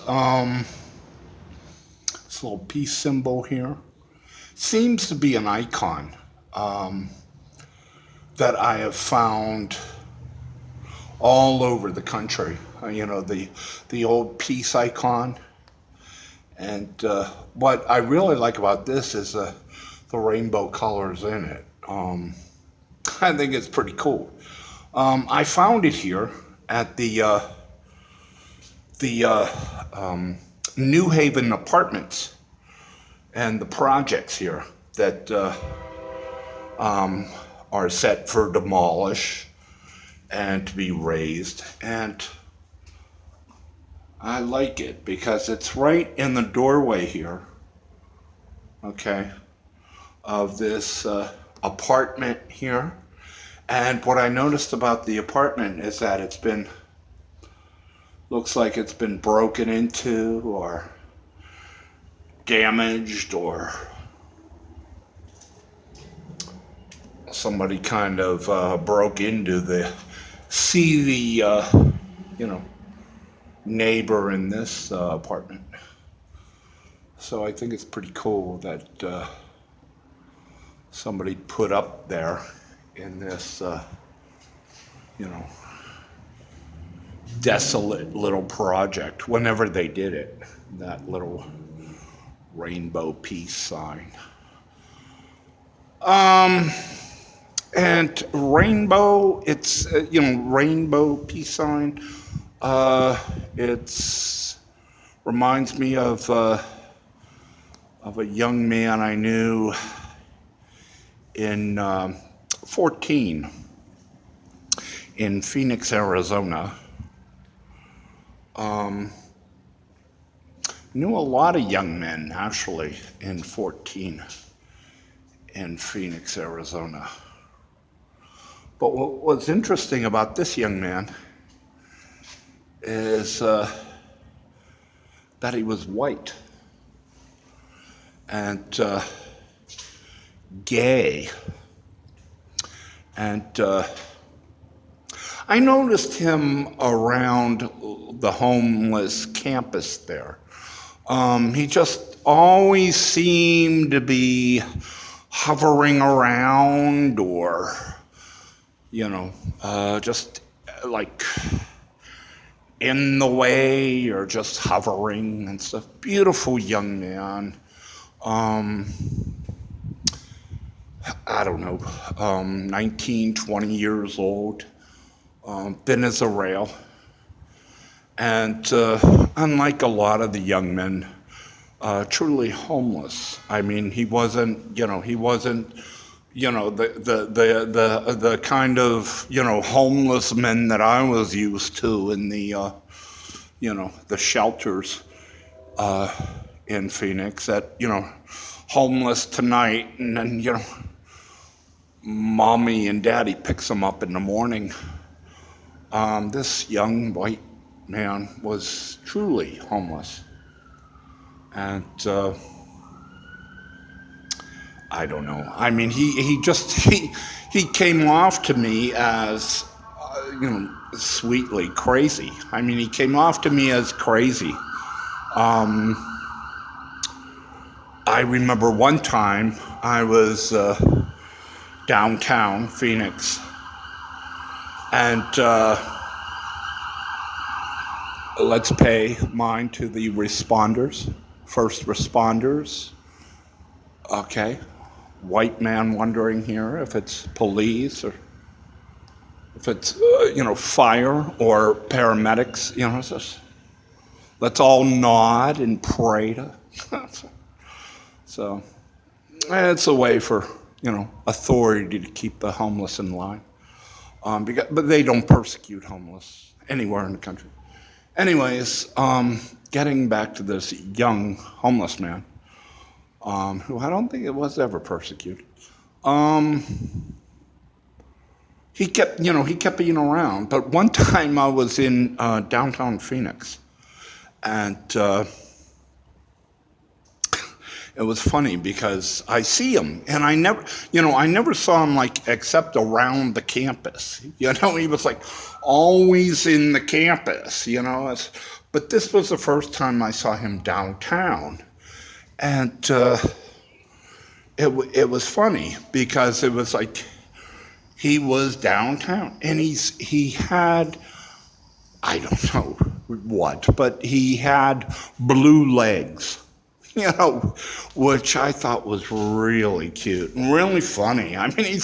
Um, this little peace symbol here seems to be an icon um, that I have found all over the country. The old peace icon. And what I really like about this is the rainbow colors in it. I think it's pretty cool. I found it here at the New Haven Apartments and the projects here that are set for demolish and to be raised. And I like it because it's right in the doorway here, okay, of this apartment here. And what I noticed about the apartment is that looks like it's been broken into or damaged, or somebody kind of broke into see the neighbor in this apartment. So I think it's pretty cool that somebody put up there in this, desolate little project whenever they did it, that little rainbow peace sign. And rainbow, it's, rainbow peace sign. It's reminds me of a young man I knew in 14 in Phoenix, Arizona. Knew a lot of young men actually in 14 in Phoenix, Arizona. But what was interesting about this young man is that he was white and gay. And I noticed him around the homeless campus there. He just always seemed to be hovering around, or, just like in the way, or just hovering and stuff. Beautiful young man. I don't know, 19, 20 years old, thin as a rail. And unlike a lot of the young men, truly homeless. I mean, he wasn't the kind of, homeless men that I was used to in the shelters in Phoenix, that, homeless tonight, and then, mommy and daddy picks them up in the morning. This young white man was truly homeless. And I don't know. I mean, he came off to me as, sweetly crazy. I mean, he came off to me as crazy. I remember one time I was downtown Phoenix, and let's pay mind to the responders, first responders. Okay, white man wondering here if it's police or if it's fire or paramedics. Let's all nod and pray to. So it's a way for authority to keep the homeless in line. But they don't persecute homeless anywhere in the country. Anyways, getting back to this young homeless man, who I don't think it was ever persecuted. He kept being around. But one time I was in downtown Phoenix, and it was funny because I see him, and I never saw him except around the campus. He was always in the campus, But this was the first time I saw him downtown. And it was funny because it was like he was downtown and he had, I don't know what, but he had blue legs, which I thought was really cute and really funny. I mean,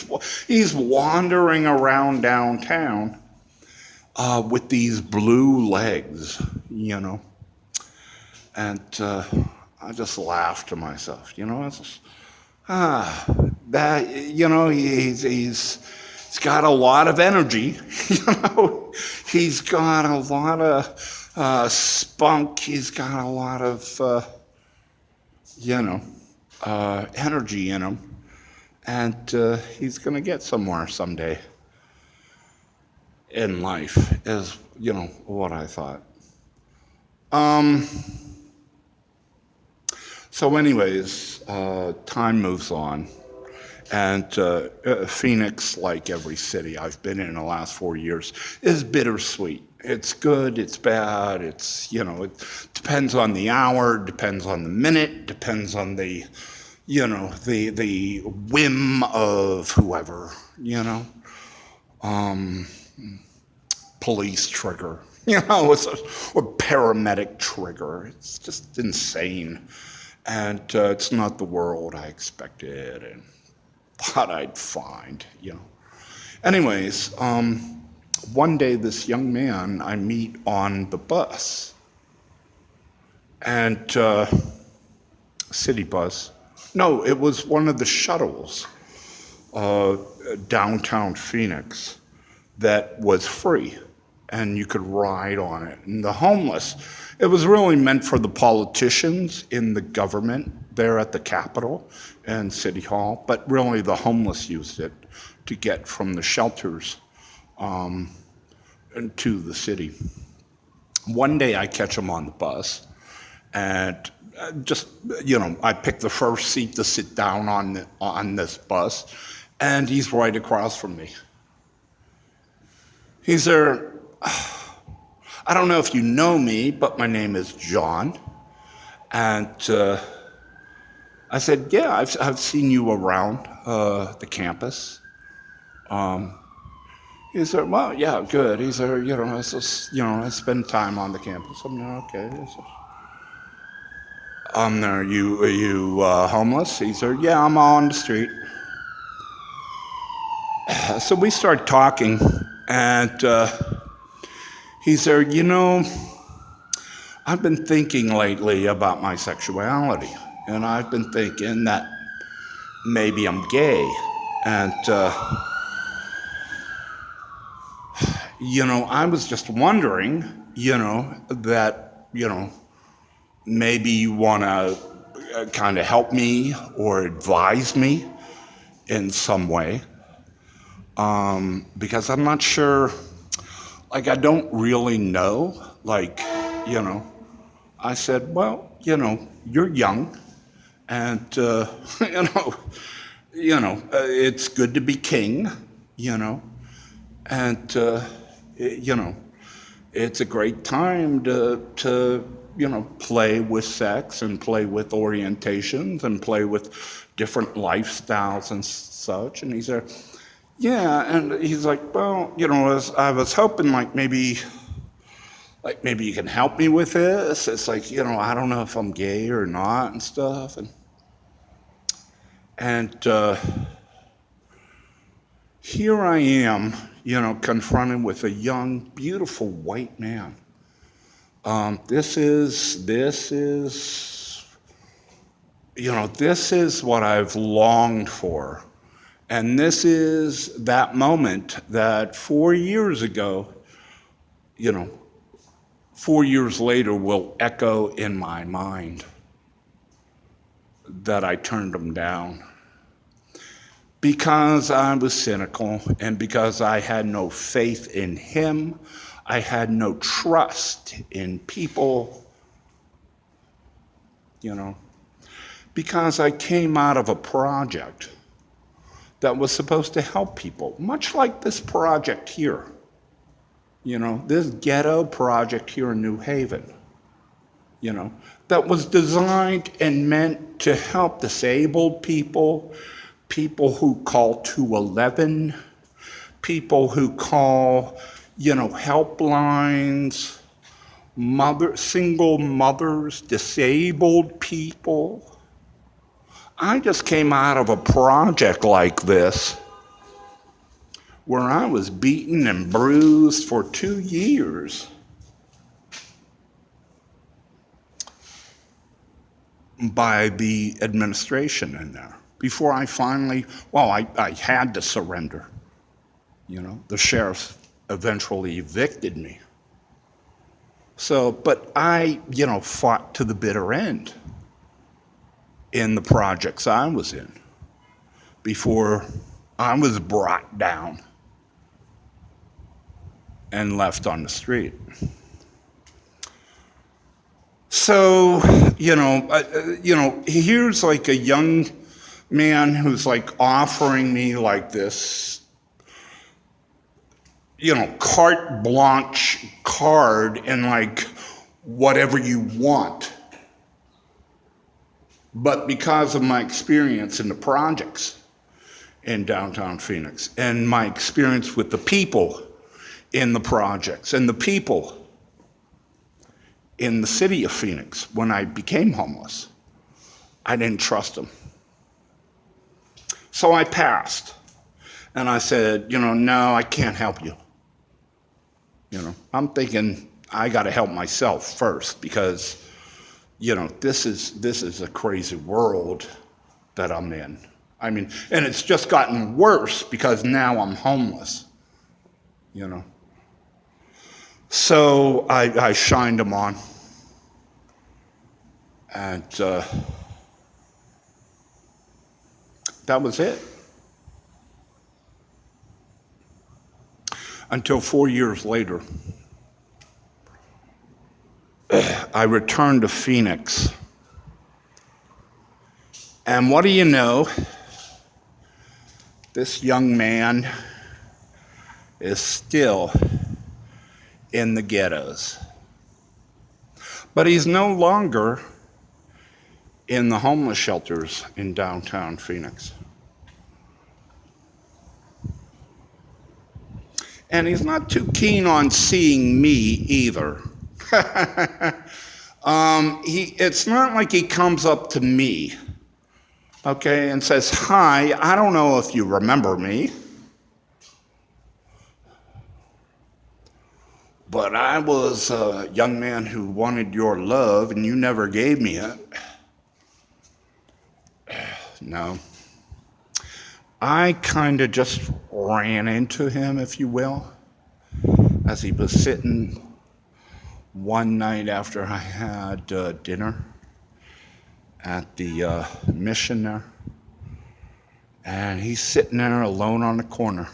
he's wandering around downtown with these blue legs, and I just laughed to myself, it's just, that, he's got a lot of energy, he's got a lot of spunk, he's got a lot of, energy in him, and he's going to get somewhere someday in life, is, what I thought. So anyways, time moves on, and Phoenix, like every city I've been in the last 4 years, is bittersweet. It's good, it's bad, it's, it depends on the hour, depends on the minute, depends on the, the whim of whoever, police trigger, or paramedic trigger. It's just insane. And it's not the world I expected and thought I'd find, Anyways, one day this young man I meet on the bus, and city bus. No, it was one of the shuttles, downtown Phoenix, that was free, and you could ride on it. And the homeless, it was really meant for the politicians in the government there at the Capitol and City Hall, but really the homeless used it to get from the shelters to the city. One day I catch him on the bus, and just, I pick the first seat to sit down on this bus, and he's right across from me. He's there. I don't know if you know me, but my name is John. And I said, yeah, I've seen you around the campus. He said, well, yeah, good. He said, I spend time on the campus. I'm like, okay. Are you homeless? He said, yeah, I'm on the street. So we start talking, and he said, I've been thinking lately about my sexuality, and I've been thinking that maybe I'm gay. And, I was just wondering, that, maybe you want to kind of help me or advise me in some way. Because I'm not sure, I don't really know, I said, well, you're young, and, it's good to be king, and, it's a great time to play with sex and play with orientations and play with different lifestyles and such. And he said, yeah, and he's like, well, I was hoping maybe you can help me with this. It's like, I don't know if I'm gay or not and stuff. And here I am, confronted with a young, beautiful white man. This is what I've longed for. And this is that moment that 4 years ago, 4 years later will echo in my mind, that I turned him down. Because I was cynical, and because I had no faith in him, I had no trust in people, because I came out of a project that was supposed to help people, much like this project here, this ghetto project here in New Haven. you know, that was designed and meant to help disabled people, people who call 211, people who call, helplines, single mothers, disabled people. I just came out of a project like this where I was beaten and bruised for 2 years by the administration in there before I finally, I had to surrender. The sheriff eventually evicted me. So, but I, fought to the bitter end in the projects I was in before I was brought down and left on the street. So, here's like a young man who's like offering me like this, carte blanche card and like whatever you want. But because of my experience in the projects in downtown Phoenix and my experience with the people in the projects and the people in the city of Phoenix when I became homeless, I didn't trust them. So I passed and I said, no, I can't help you. I'm thinking I got to help myself first because this is a crazy world that I'm in. I mean, and it's just gotten worse because now I'm homeless, So I shined them on. And that was it. Until 4 years later, I returned to Phoenix. And what do you know? This young man is still in the ghettos. But he's no longer in the homeless shelters in downtown Phoenix. And he's not too keen on seeing me either. It's not like he comes up to me, okay, and says, "Hi, I don't know if you remember me, but I was a young man who wanted your love and you never gave me it." No. I kind of just ran into him, if you will, as he was sitting one night after I had dinner at the mission there. And he's sitting there alone on the corner.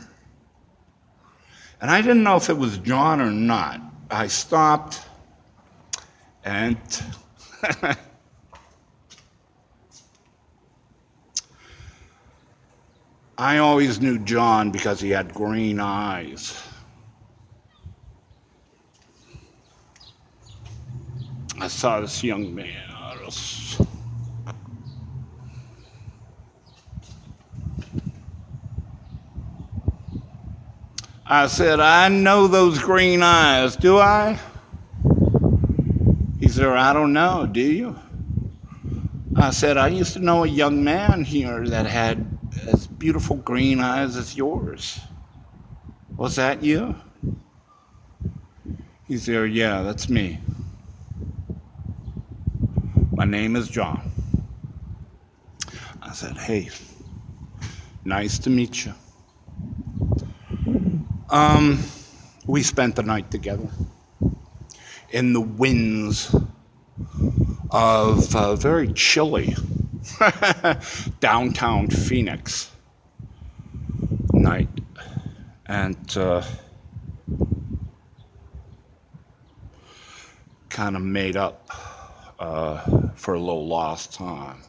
And I didn't know if it was John or not. I stopped and I always knew John because he had green eyes. I saw this young man. I said, "I know those green eyes, do I?" He said, "I don't know, do you?" I said, "I used to know a young man here that had as beautiful green eyes as yours. Was that you?" He said, "Yeah, that's me. My name is John." I said, "Hey, nice to meet you." We spent the night together in the winds of very chilly downtown Phoenix night. And kind of made up for a little lost time.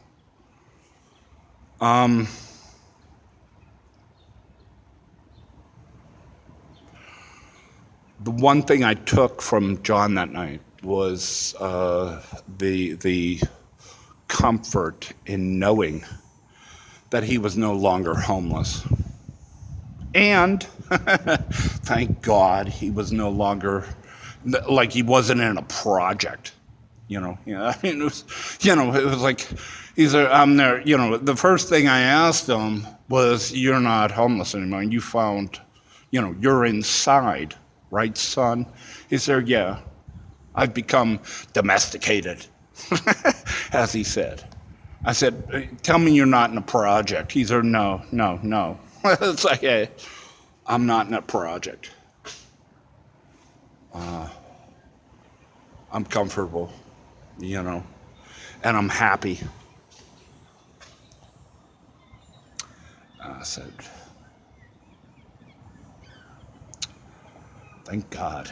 The one thing I took from John that night was the comfort in knowing that he was no longer homeless. And thank God he was no longer, like, he wasn't in a project. I mean, it was like, I'm there, the first thing I asked him was, you're not homeless anymore, and you found, you're inside, right, son? He said, yeah, I've become domesticated, as he said. I said, tell me you're not in a project. He said, no. It's like, hey, I'm not in a project. I'm comfortable, and I'm happy. I said, thank God.